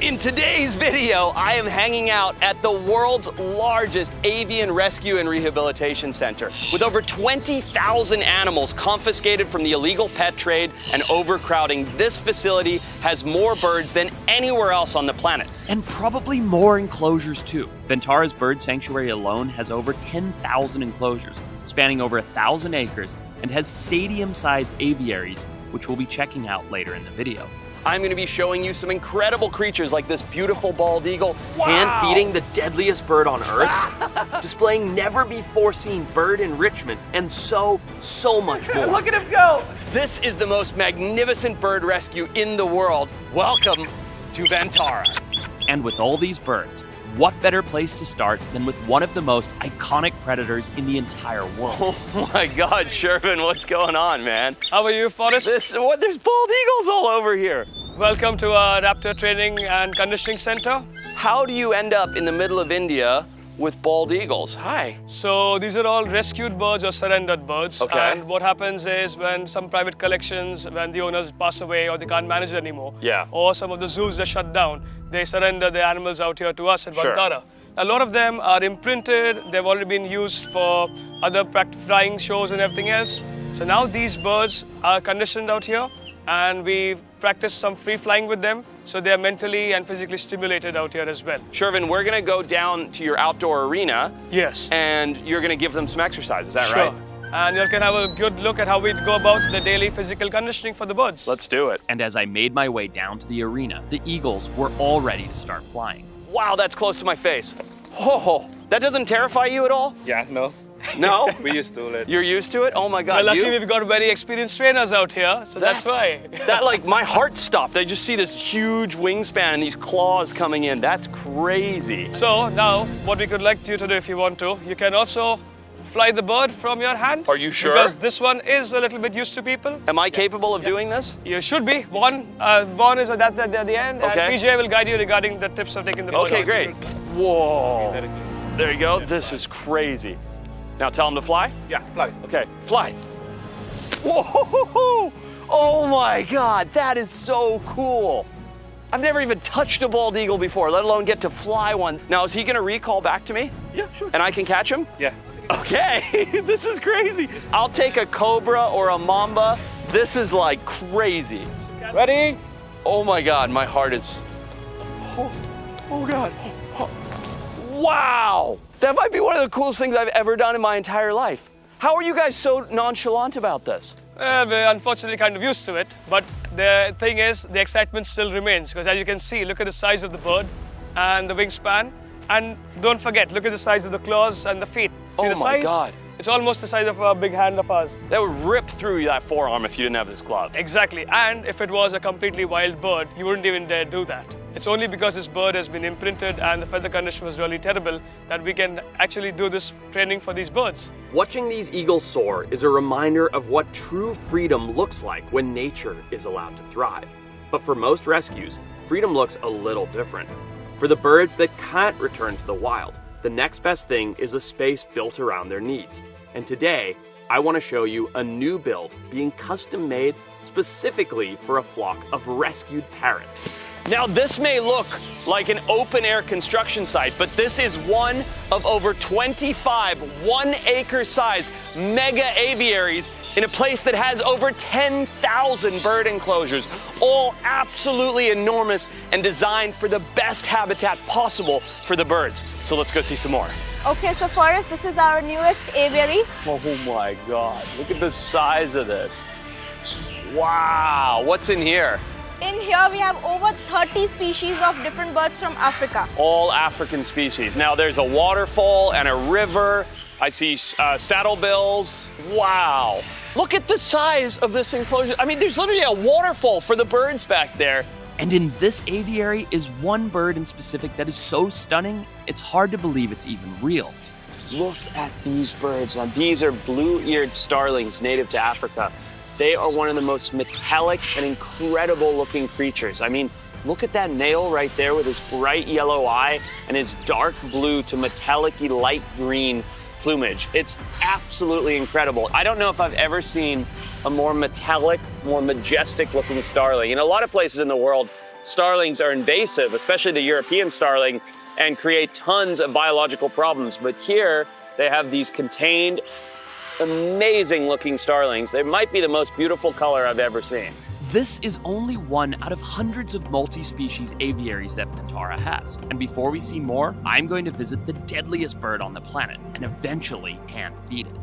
In today's video, I am hanging out at the world's largest avian rescue and rehabilitation center with over 20,000 animals confiscated from the illegal pet trade and overcrowding. This facility has more birds than anywhere else on the planet. And probably more enclosures too. Ventara's bird sanctuary alone has over 10,000 enclosures, spanning over 1,000 acres, and has stadium-sized aviaries, which we'll be checking out later in the video. I'm going to be showing you some incredible creatures like this beautiful bald eagle. Hand-feeding the deadliest bird on Earth, displaying never-before-seen bird enrichment, and so much more. Look at him go! This is the most magnificent bird rescue in the world. Welcome to Ventara. And with all these birds, what better place to start than with one of the most iconic predators in the entire world? Oh my God, Shervin, what's going on, man? How are you, Forrest? There's bald eagles all over here. Welcome to our Raptor Training and Conditioning Center. How do you end up in the middle of India with bald eagles? Hi. So these are all rescued birds or surrendered birds. Okay. And what happens is when some private collections, when the owners pass away or they can't manage it anymore, Yeah. or some of the zoos are shut down, they surrender the animals out here to us at Sure. Vantara. A lot of them are imprinted, they've already been used for other flying shows and everything else. So now these birds are conditioned out here and we practice some free flying with them, so they're mentally and physically stimulated out here as well. Shervin, we're gonna go down to your outdoor arena. Yes. And you're gonna give them some exercise, is that Sure. right? And you can have a good look at how we go about the daily physical conditioning for the birds. Let's do it. And as I made my way down to the arena, the eagles were all ready to start flying. Wow, that's close to my face. Oh, that doesn't terrify you at all? Yeah, no. No? We used to it. You're used to it? Oh my God, Well, lucky you? we've got very experienced trainers out here, so that's why. That, like, my heart stopped. I just see this huge wingspan and these claws coming in. That's crazy. So now, what we could like you to do if you want to, you can also fly the bird from your hand. Are you sure? Because this one is a little bit used to people. Am I capable of doing this? You should be. Vaughn is at the end, Okay. and PJ will guide you regarding the tips of taking the bird Okay, out. great. Whoa. There you go. This is crazy. Now tell him to fly. Yeah, fly. Okay, fly. Whoa! Oh my God, that is so cool. I've never even touched a bald eagle before, let alone get to fly one. Now, is he gonna recall back to me? Yeah, sure. And I can catch him? Yeah. Okay, this is crazy. I'll take a cobra or a mamba. This is like crazy. Ready? Oh my God, my heart is, oh God. Wow, that might be one of the coolest things I've ever done in my entire life. How are you guys so nonchalant about this? We're unfortunately kind of used to it, but the thing is, the excitement still remains, because as you can see, look at the size of the bird and the wingspan, and don't forget, look at the size of the claws and the feet. See Oh the my size? God. It's almost the size of a big hand of ours. That would rip through that forearm if you didn't have this glove. Exactly, and if it was a completely wild bird, you wouldn't even dare do that. It's only because this bird has been imprinted and the feather condition was really terrible that we can actually do this training for these birds. Watching these eagles soar is a reminder of what true freedom looks like when nature is allowed to thrive. But for most rescues, freedom looks a little different. For the birds that can't return to the wild, the next best thing is a space built around their needs. And today, I want to show you a new build being custom made specifically for a flock of rescued parrots. Now, this may look like an open-air construction site, but this is one of over 25 one-acre-sized mega aviaries in a place that has over 10,000 bird enclosures, all absolutely enormous and designed for the best habitat possible for the birds. So let's go see some more. Okay, so Forrest, this is our newest aviary. Oh my God, look at the size of this. Wow, what's in here? In here, we have over 30 species of different birds from Africa. All African species. Now there's a waterfall and a river. I see saddlebills. Wow. Look at the size of this enclosure. I mean, there's literally a waterfall for the birds back there. And in this aviary is one bird in specific that is so stunning, it's hard to believe it's even real. Look at these birds. Now, these are blue-eared starlings native to Africa. They are one of the most metallic and incredible looking creatures. I mean, look at that male right there with his bright yellow eye and his dark blue to metallic-y light green plumage. It's absolutely incredible. I don't know if I've ever seen a more metallic, more majestic looking starling. In a lot of places in the world, starlings are invasive, especially the European starling, and create tons of biological problems. But here, they have these contained, amazing looking starlings. They might be the most beautiful color I've ever seen. This is only one out of hundreds of multi-species aviaries that Ventara has. And before we see more, I'm going to visit the deadliest bird on the planet and eventually hand feed it.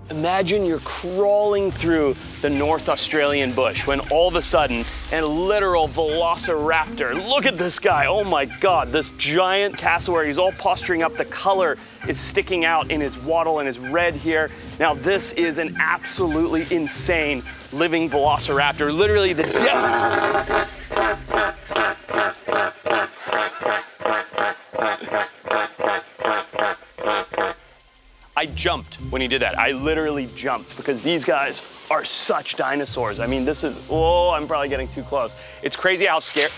Imagine you're crawling through the North Australian bush when all of a sudden, a literal velociraptor, look at this guy, oh my God, this giant cassowary, he's all posturing up, the color is sticking out in his wattle and his red here. Now this is an absolutely insane living velociraptor, literally the I jumped when he did that. I literally jumped because these guys are such dinosaurs. I mean, this is, oh, I'm probably getting too close. It's crazy how scared,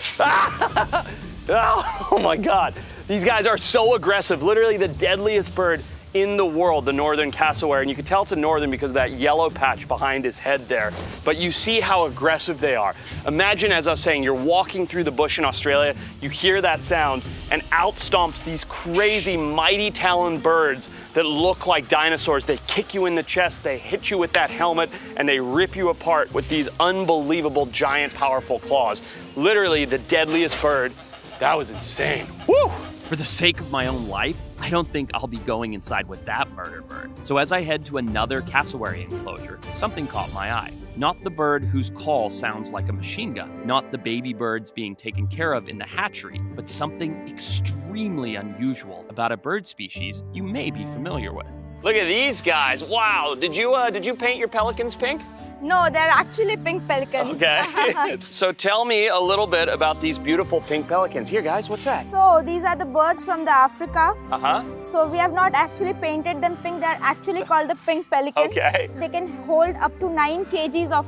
oh my God. These guys are so aggressive, literally the deadliest bird in the world, the northern cassowary. And you can tell it's a northern because of that yellow patch behind his head there. But you see how aggressive they are. Imagine, as I was saying, you're walking through the bush in Australia, you hear that sound, and out stomps these crazy, mighty taloned birds that look like dinosaurs. They kick you in the chest, they hit you with that helmet, and they rip you apart with these unbelievable, giant, powerful claws. Literally the deadliest bird. That was insane. Woo! For the sake of my own life, I don't think I'll be going inside with that murder bird. So as I head to another cassowary enclosure, something caught my eye. Not the bird whose call sounds like a machine gun, not the baby birds being taken care of in the hatchery, but something extremely unusual about a bird species you may be familiar with. Look at these guys. Wow. Did you paint your pelicans pink? No, they're actually pink pelicans. Okay. So tell me a little bit about these beautiful pink pelicans. Here, guys, what's that? So these are the birds from the Africa. Uh-huh. So we have not actually painted them pink. They're actually called the pink pelicans. Okay. They can hold up to 9 kgs of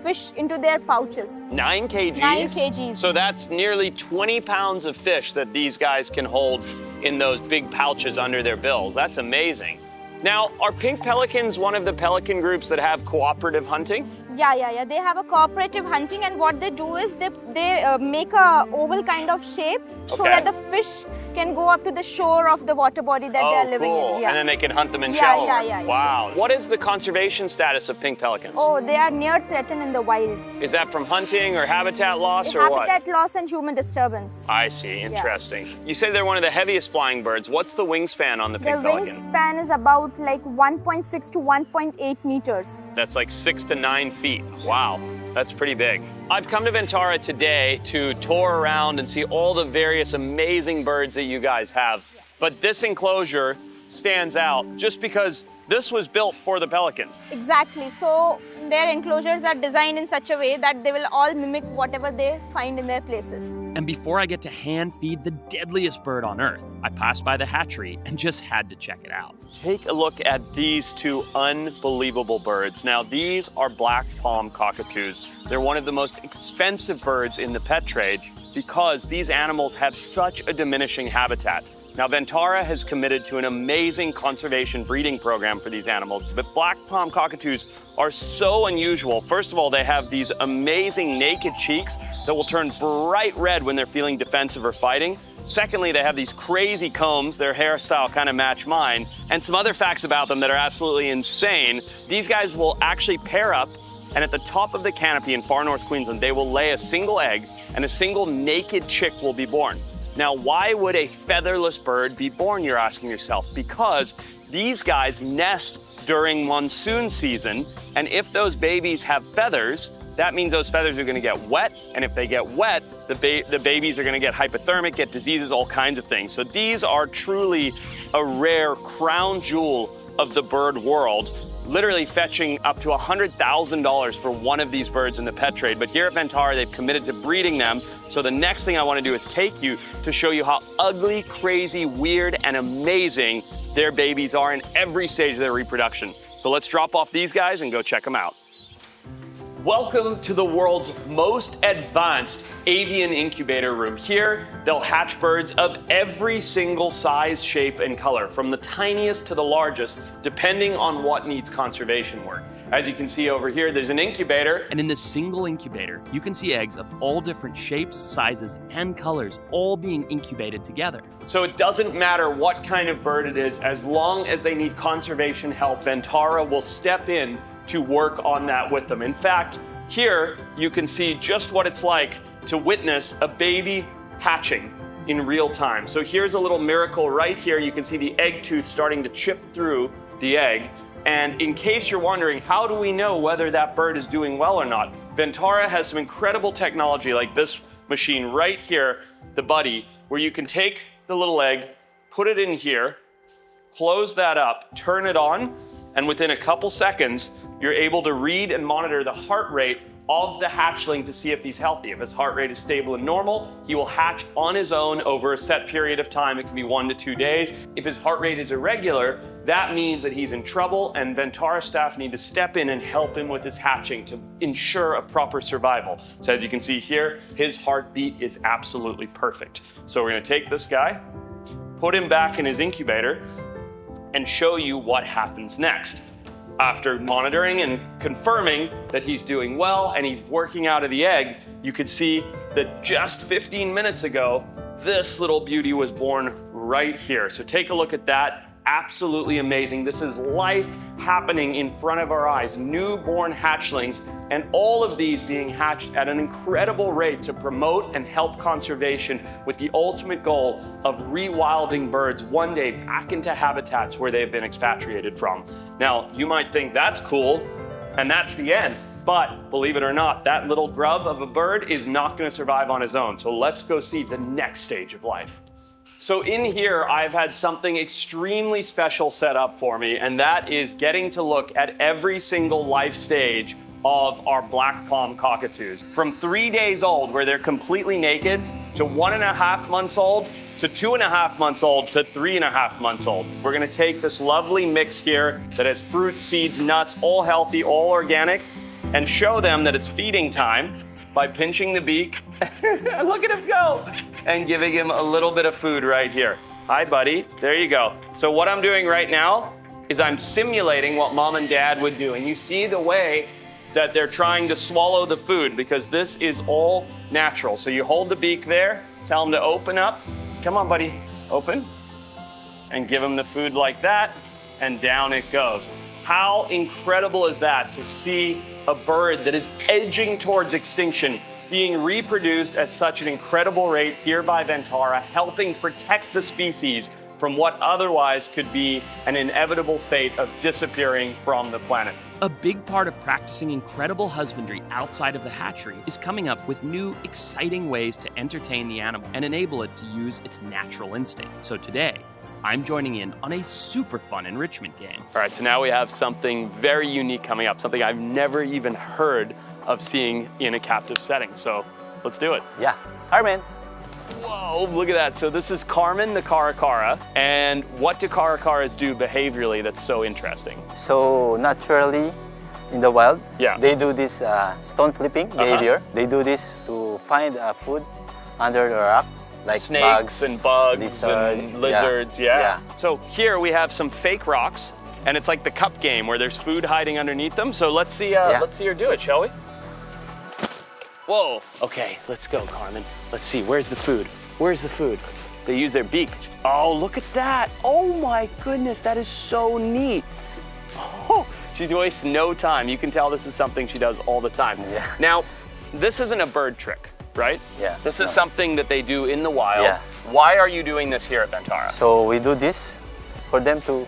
fish into their pouches. 9 kgs? 9 kgs. So that's nearly 20 pounds of fish that these guys can hold in those big pouches under their bills. That's amazing. Now, are pink pelicans one of the pelican groups that have cooperative hunting? Yeah. They have a cooperative hunting, and what they do is they make a oval kind of shape so that the fish can go up to the shore of the water body that they are living in. Yeah. And then they can hunt them in shallow water. Yeah. Wow. What is the conservation status of pink pelicans? Oh, they are near threatened in the wild. Is that from hunting or habitat loss or what? Habitat loss and human disturbance. I see. Interesting. Yeah. You say they're one of the heaviest flying birds. What's the wingspan on the pink pelican? The wingspan is about like 1.6 to 1.8 meters. That's like 6 to 9 feet. Wow. That's pretty big. I've come to Ventara today to tour around and see all the various amazing birds that you guys have. But this enclosure stands out just because this was built for the pelicans. Exactly. So their enclosures are designed in such a way that they will all mimic whatever they find in their places. And before I get to hand feed the deadliest bird on Earth, I passed by the hatchery and just had to check it out. Take a look at these two unbelievable birds. Now, these are black palm cockatoos. They're one of the most expensive birds in the pet trade because these animals have such a diminishing habitat. Now, Ventara has committed to an amazing conservation breeding program for these animals, but black palm cockatoos are so unusual. First of all, they have these amazing naked cheeks that will turn bright red when they're feeling defensive or fighting. Secondly, they have these crazy combs. Their hairstyle kind of match mine. And some other facts about them that are absolutely insane. These guys will actually pair up, and at the top of the canopy in far north Queensland, they will lay a single egg, and a single naked chick will be born. Now, why would a featherless bird be born, you're asking yourself? Because these guys nest during monsoon season, and if those babies have feathers, that means those feathers are gonna get wet, and if they get wet, the babies are gonna get hypothermic, get diseases, all kinds of things. So these are truly a rare crown jewel of the bird world, literally fetching up to $100,000 for one of these birds in the pet trade. But here at Ventara, they've committed to breeding them. So the next thing I want to do is take you to show you how ugly, crazy, weird, and amazing their babies are in every stage of their reproduction. So let's drop off these guys and go check them out. Welcome to the world's most advanced avian incubator room. Here, they'll hatch birds of every single size, shape, and color, from the tiniest to the largest, depending on what needs conservation work. As you can see over here, there's an incubator. And in this single incubator, you can see eggs of all different shapes, sizes, and colors all being incubated together. So it doesn't matter what kind of bird it is, as long as they need conservation help, Ventara will step in to work on that with them. In fact, here you can see just what it's like to witness a baby hatching in real time. So here's a little miracle right here. You can see the egg tooth starting to chip through the egg. And in case you're wondering, how do we know whether that bird is doing well or not? Ventara has some incredible technology like this machine right here, the Buddy, where you can take the little egg, put it in here, close that up, turn it on, and within a couple seconds, you're able to read and monitor the heart rate of the hatchling to see if he's healthy. If his heart rate is stable and normal, he will hatch on his own over a set period of time. It can be 1 to 2 days. If his heart rate is irregular, that means that he's in trouble, and Ventara staff need to step in and help him with his hatching to ensure a proper survival. So as you can see here, his heartbeat is absolutely perfect. So we're gonna take this guy, put him back in his incubator, and show you what happens next. After monitoring and confirming that he's doing well and he's working out of the egg, you could see that just 15 minutes ago, this little beauty was born right here. So take a look at that. Absolutely amazing. This is life happening in front of our eyes. Newborn hatchlings, and all of these being hatched at an incredible rate to promote and help conservation with the ultimate goal of rewilding birds one day back into habitats where they've been expatriated from. Now, you might think that's cool, and that's the end. But believe it or not, that little grub of a bird is not going to survive on his own. So let's go see the next stage of life. So in here, I've had something extremely special set up for me, and that is getting to look at every single life stage of our black palm cockatoos. From 3 days old, where they're completely naked, to 1.5 months old, to 2.5 months old, to 3.5 months old. We're gonna take this lovely mix here that has fruits, seeds, nuts, all healthy, all organic, and show them that it's feeding time by pinching the beak, look at him go, and giving him a little bit of food right here. Hi, buddy, there you go. So what I'm doing right now is I'm simulating what mom and dad would do. And you see the way that they're trying to swallow the food, because this is all natural. So you hold the beak there, tell him to open up. Come on, buddy, open. And give him the food like that, and down it goes. How incredible is that to see a bird that is edging towards extinction being reproduced at such an incredible rate here by Ventara, helping protect the species from what otherwise could be an inevitable fate of disappearing from the planet. A big part of practicing incredible husbandry outside of the hatchery is coming up with new, exciting ways to entertain the animal and enable it to use its natural instinct. So today, I'm joining in on a super fun enrichment game. All right, so now we have something very unique coming up, something I've never even heard of seeing in a captive setting. So let's do it. Yeah, Carmen. Whoa, look at that. So this is Carmen the caracara. And what do caracaras do behaviorally that's so interesting? So naturally, in the wild, yeah, they do this stone flipping behavior. They do this to find food under the rock. Like snakes and bugs and lizards, yeah. So here we have some fake rocks, and it's like the cup game where there's food hiding underneath them. So let's see her do it, shall we? Whoa, okay, let's go, Carmen. Let's see, where's the food? Where's the food? They use their beak. Oh, look at that. Oh my goodness, that is so neat. Oh, she wastes no time. You can tell this is something she does all the time. Yeah. Now, this isn't a bird trick, right? Yeah. This is something that they do in the wild. Yeah. Why are you doing this here at Ventara? So we do this for them to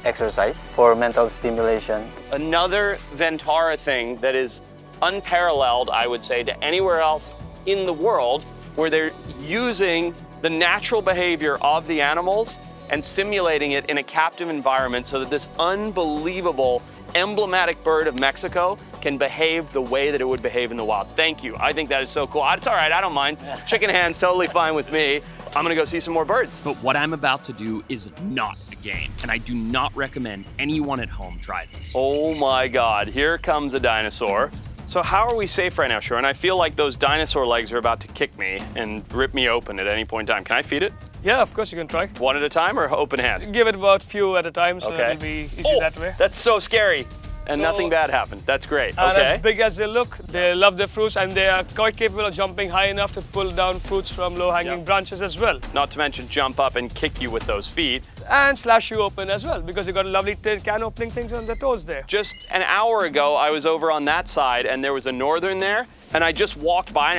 exercise, for mental stimulation. Another Ventara thing that is unparalleled, I would say, to anywhere else in the world, where they're using the natural behavior of the animals and simulating it in a captive environment so that this unbelievable, emblematic bird of Mexico can behave the way that it would behave in the wild. Thank you. I think that is so cool. It's all right, I don't mind. Chicken hand's totally fine with me. I'm gonna go see some more birds. But what I'm about to do is not a game, and I do not recommend anyone at home try this. Oh my God, here comes a dinosaur. So how are we safe right now, Sharon? I feel like those dinosaur legs are about to kick me and rip me open at any point in time. Can I feed it? Yeah, of course you can try. One at a time or open hand? Give it about few at a time, so okay. it'll be easy that way. That's so scary. And nothing bad happened. That's great. And Okay. as big as they look, they love their fruits and they are quite capable of jumping high enough to pull down fruits from low-hanging branches as well. Not to mention jump up and kick you with those feet. And slash you open as well, because you've got lovely can opening things on the toes there. Just an hour ago, I was over on that side and there was a northern there, and I just walked by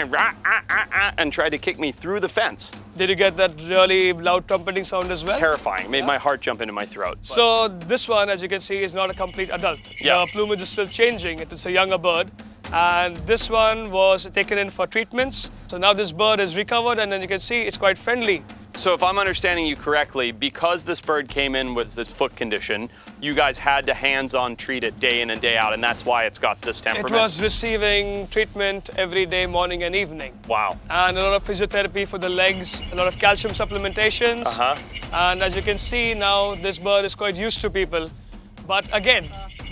and tried to kick me through the fence. Did you get that really loud trumpeting sound as well? Terrifying. It made my heart jump into my throat. So this one, as you can see, is not a complete adult. Yeah. The plumage is still changing. It is a younger bird. And this one was taken in for treatments. So now this bird is recovered, and then you can see it's quite friendly. So if I'm understanding you correctly, because this bird came in with this foot condition, you guys had to hands-on treat it day in and day out, and that's why it's got this temperament? It was receiving treatment every day, morning and evening. Wow. And a lot of physiotherapy for the legs, a lot of calcium supplementations. And as you can see now, this bird is quite used to people. But again,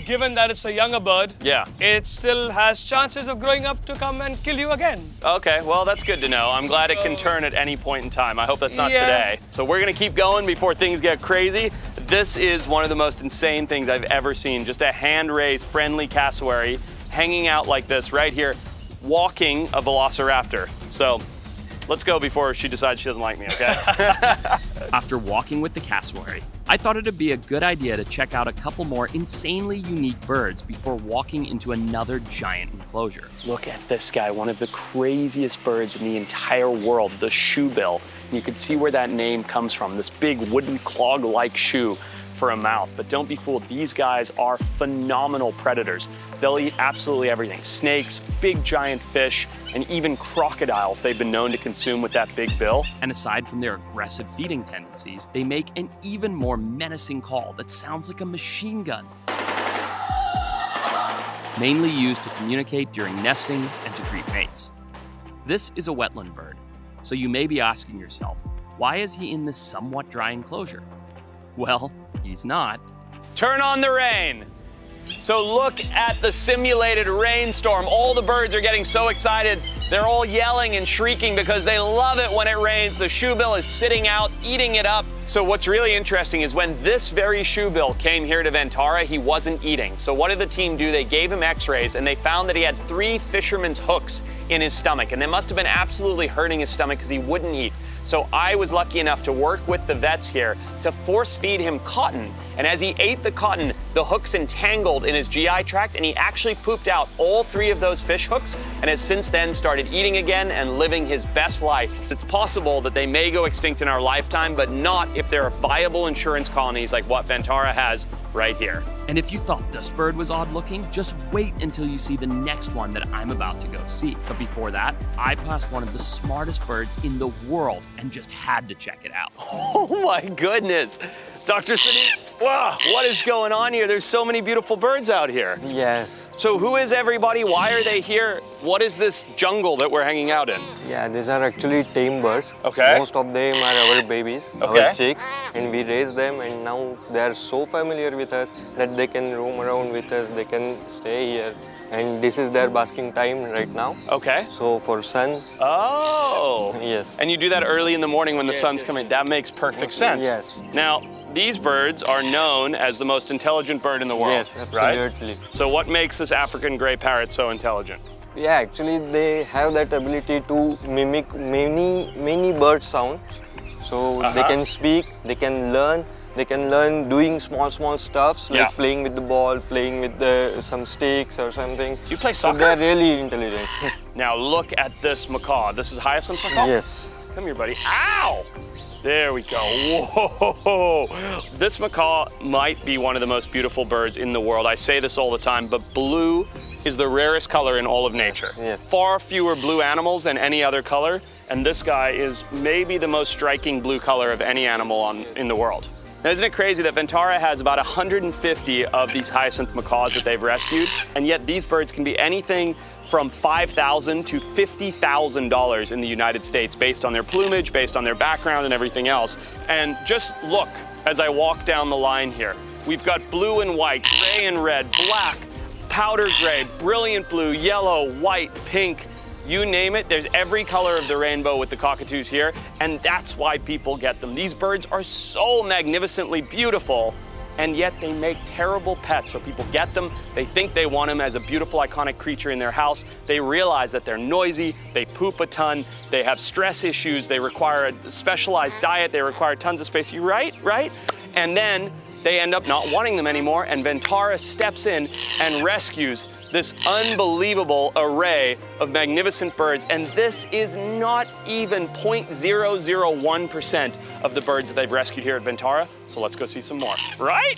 given that it's a younger bird, it still has chances of growing up to come and kill you again. Okay, well, that's good to know. I'm glad it can turn at any point in time. I hope that's not today. So we're gonna keep going before things get crazy. This is one of the most insane things I've ever seen. Just a hand-raised, friendly cassowary hanging out like this right here, walking a velociraptor. So let's go before she decides she doesn't like me, okay? After walking with the cassowary, I thought it'd be a good idea to check out a couple more insanely unique birds before walking into another giant enclosure. Look at this guy, one of the craziest birds in the entire world, the shoebill. You can see where that name comes from, this big wooden clog-like shoe for a mouth. But don't be fooled, these guys are phenomenal predators. They'll eat absolutely everything. Snakes, big giant fish, and even crocodiles they've been known to consume with that big bill. And aside from their aggressive feeding tendencies, they make an even more menacing call that sounds like a machine gun. Mainly used to communicate during nesting and to greet mates. This is a wetland bird, so you may be asking yourself, why is he in this somewhat dry enclosure? Well, he's not. Turn on the rain. So look at the simulated rainstorm. All the birds are getting so excited. They're all yelling and shrieking because they love it when it rains. The shoebill is sitting out, eating it up. So what's really interesting is when this very shoebill came here to Ventara, he wasn't eating. So what did the team do? They gave him x-rays and they found that he had 3 fisherman's hooks in his stomach, and they must have been absolutely hurting his stomach because he wouldn't eat. So I was lucky enough to work with the vets here to force feed him cotton. And as he ate the cotton, the hooks entangled in his GI tract, and he actually pooped out all 3 of those fish hooks, and has since then started eating again and living his best life. It's possible that they may go extinct in our lifetime, but not if there are viable insurance colonies like what Ventara has right here. And if you thought this bird was odd looking, just wait until you see the next one that I'm about to go see. But before that, I passed one of the smartest birds in the world and just had to check it out. Oh my goodness. Dr. Sunil, wow, what is going on here? There's so many beautiful birds out here. Yes. So who is everybody? Why are they here? What is this jungle that we're hanging out in? Yeah, these are actually tame birds. Okay. Most of them are our babies, our chicks, and we raise them, and now they are so familiar with us that they can roam around with us, they can stay here. And this is their basking time right now. Okay. So for sun. Oh. Yes. And you do that early in the morning when the sun's coming. That makes perfect sense. Yes. Now, these birds are known as the most intelligent bird in the world. Yes, absolutely. Right? So what makes this African gray parrot so intelligent? Yeah, actually they have that ability to mimic many bird sounds. So they can speak, they can learn. They can learn doing small stuffs like playing with the ball, playing with some sticks or something. You play soccer? So they're really intelligent. Now look at this macaw. This is hyacinth macaw? Yes. Come here, buddy. Ow! There we go. Whoa! This macaw might be one of the most beautiful birds in the world. I say this all the time, but blue is the rarest color in all of nature. Yes. Far fewer blue animals than any other color, and this guy is maybe the most striking blue color of any animal in the world. Now, isn't it crazy that Ventara has about 150 of these hyacinth macaws that they've rescued, and yet these birds can be anything from $5,000 to $50,000 in the United States based on their plumage, based on their background and everything else. And just look as I walk down the line here. We've got blue and white, gray and red, black, powder gray, brilliant blue, yellow, white, pink, you name it, there's every color of the rainbow with the cockatoos here, and that's why people get them. These birds are so magnificently beautiful and yet they make terrible pets. So people get them, they think they want them as a beautiful, iconic creature in their house. They realize that they're noisy, they poop a ton, they have stress issues, they require a specialized diet, they require tons of space. You right? And then they end up not wanting them anymore, and Ventara steps in and rescues this unbelievable array of magnificent birds. And this is not even 0.001% of the birds that they've rescued here at Ventara. So let's go see some more, right?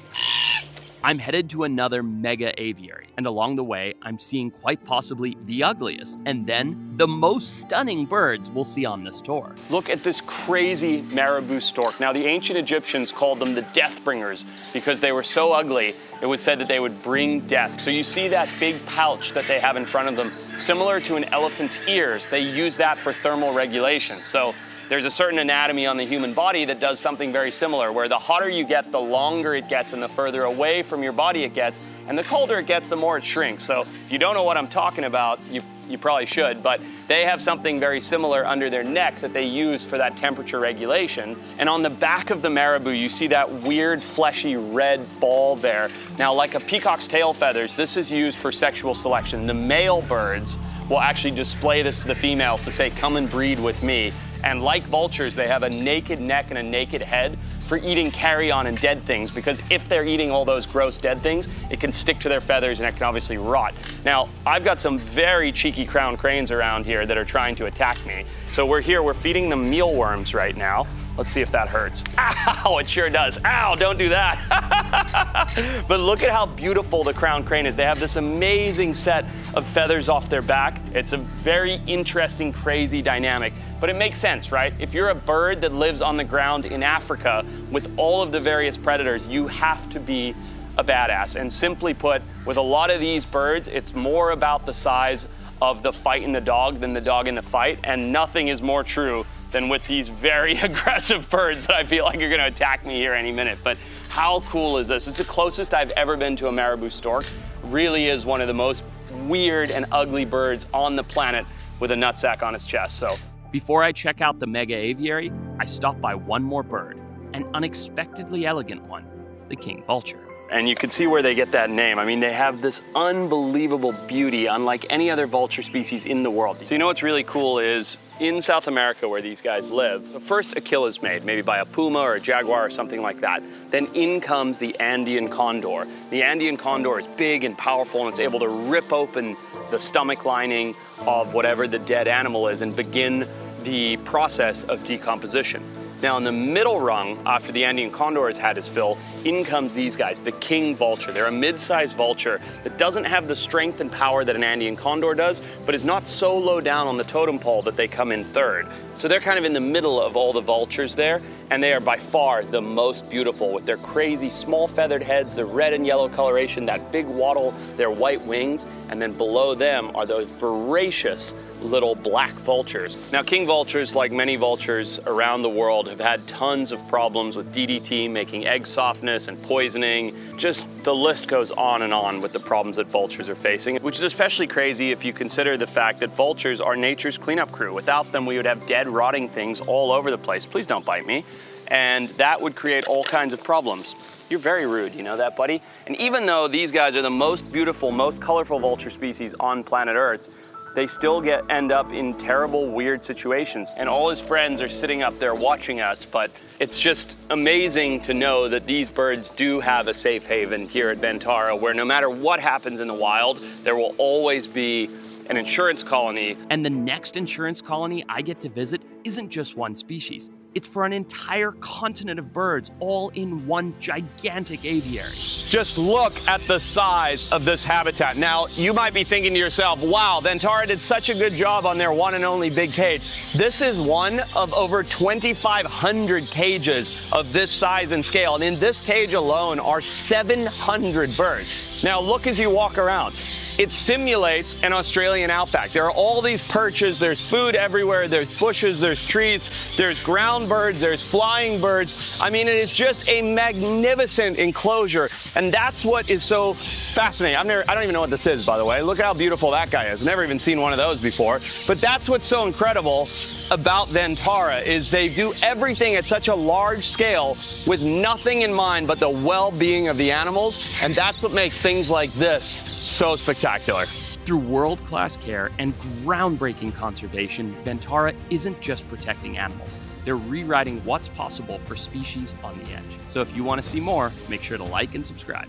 I'm headed to another mega aviary, and along the way, I'm seeing quite possibly the ugliest, and then the most stunning birds we'll see on this tour. Look at this crazy marabou stork. Now, the ancient Egyptians called them the death bringers because they were so ugly, it was said that they would bring death. So you see that big pouch that they have in front of them, similar to an elephant's ears. They use that for thermal regulation. So there's a certain anatomy on the human body that does something very similar, where the hotter you get, the longer it gets, and the further away from your body it gets, and the colder it gets, the more it shrinks. So if you don't know what I'm talking about, you probably should, but they have something very similar under their neck that they use for that temperature regulation. And on the back of the marabou, you see that weird fleshy red ball there. Now, like a peacock's tail feathers, this is used for sexual selection. The male birds will actually display this to the females to say, come and breed with me. And like vultures, they have a naked neck and a naked head for eating carrion and dead things, because if they're eating all those gross dead things, it can stick to their feathers and it can obviously rot. Now, I've got some very cheeky crowned cranes around here that are trying to attack me. So we're feeding them mealworms right now. Let's see if that hurts. Ow, it sure does. Ow, don't do that. But look at how beautiful the crowned crane is. They have this amazing set of feathers off their back. It's a very interesting, crazy dynamic. But it makes sense, right? If you're a bird that lives on the ground in Africa with all of the various predators, you have to be a badass. And simply put, with a lot of these birds, it's more about the size of the fight in the dog than the dog in the fight. And nothing is more true than with these very aggressive birds that I feel like are gonna attack me here any minute. But how cool is this? It's the closest I've ever been to a marabou stork. Really is one of the most weird and ugly birds on the planet with a nutsack on its chest. So before I check out the mega aviary, I stop by one more bird, an unexpectedly elegant one, the king vulture. And you can see where they get that name. I mean, they have this unbelievable beauty, unlike any other vulture species in the world. So you know what's really cool is, in South America where these guys live, first a kill is made, maybe by a puma or a jaguar or something like that. Then in comes the Andean condor. The Andean condor is big and powerful, and it's able to rip open the stomach lining of whatever the dead animal is and begin the process of decomposition. Now, in the middle rung, after the Andean condor has had his fill, in comes these guys, the king vulture. They're a mid-sized vulture that doesn't have the strength and power that an Andean condor does, but is not so low down on the totem pole that they come in third. So they're kind of in the middle of all the vultures there, and they are by far the most beautiful, with their crazy small feathered heads, the red and yellow coloration, that big wattle, their white wings, and then below them are those voracious little black vultures. Now, king vultures, like many vultures around the world, have had tons of problems with DDT, making egg softness and poisoning. Just the list goes on and on with the problems that vultures are facing, which is especially crazy if you consider the fact that vultures are nature's cleanup crew. Without them, we would have dead, rotting things all over the place. Please don't bite me. And that would create all kinds of problems. You're very rude, you know that, buddy? And even though these guys are the most beautiful, most colorful vulture species on planet Earth, they still end up in terrible, weird situations. And all his friends are sitting up there watching us, but it's just amazing to know that these birds do have a safe haven here at Ventara, where no matter what happens in the wild, there will always be an insurance colony. And the next insurance colony I get to visit isn't just one species. It's for an entire continent of birds, all in one gigantic aviary. Just look at the size of this habitat. Now, you might be thinking to yourself, wow, Ventara did such a good job on their one and only big cage. This is one of over 2,500 cages of this size and scale. And in this cage alone are 700 birds. Now, look as you walk around. It simulates an Australian outback. There are all these perches, there's food everywhere, there's bushes, there's there's trees, there's ground birds, there's flying birds. I mean, it is just a magnificent enclosure, and that's what is so fascinating. I don't even know what this is, by the way. Look at how beautiful that guy is. Never even seen one of those before. But that's what's so incredible about Ventara, is they do everything at such a large scale with nothing in mind but the well-being of the animals, and that's what makes things like this so spectacular. Through world-class care and groundbreaking conservation, Ventara isn't just protecting animals. They're rewriting what's possible for species on the edge. So if you want to see more, make sure to like and subscribe.